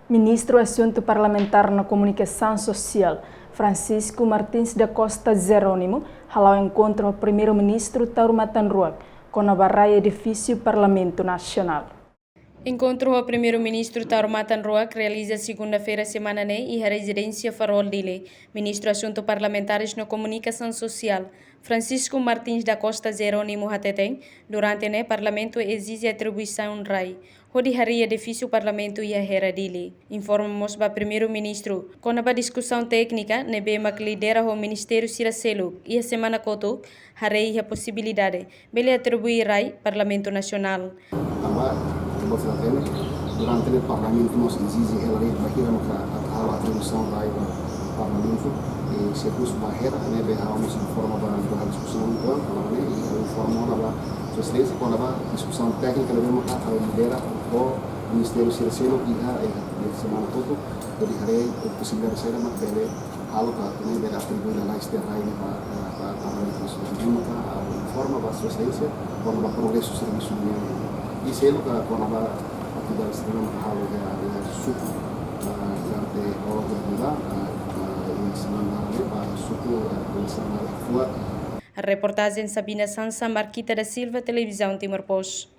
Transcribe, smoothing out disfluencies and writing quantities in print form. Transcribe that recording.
Ministro Assunto Parlamentar na Comunicação Social, Francisco Martins da Costa Jerônimo, ao encontro ao primeiro-ministro Tauro Matanruac, com a barraia edifício Parlamento Nacional. Encontro ao primeiro-ministro Tauro Matanruac realiza segunda-feira semana e a residência Farol dele. Ministro Assunto Parlamentares na Comunicação Social, Francisco Martins da Costa Jerônimo Hateteng, durante o Parlamento exige atribuição RAI. Hodi hari edifício Parlamento e a hera dele. Informamos para primeiro-ministro, com a discussão técnica, nebema que lidera o Ministério Siracelo e a semana coto, harei a possibilidade, bele atribuir RAI Parlamento Nacional. Durante o Parlamento nós exige ela lei para a atribuição da Parlamento e se fosse barreira né berramos em forma da discussão então né e informa lá presidência com a discussão técnica devemos a lidera o Ministério Siracelo e a semana todo pode harei a possibilidade de sair da matéria algo que né atribuir a lei externa para Parlamento Nacional a forma da presidência com o progresso do serviço e se ele com a atividade externa halo da suku durante o dia e semana para suku semana A reportagem Sabina Sansa, Marquita da Silva, Televisão Timor-Poste.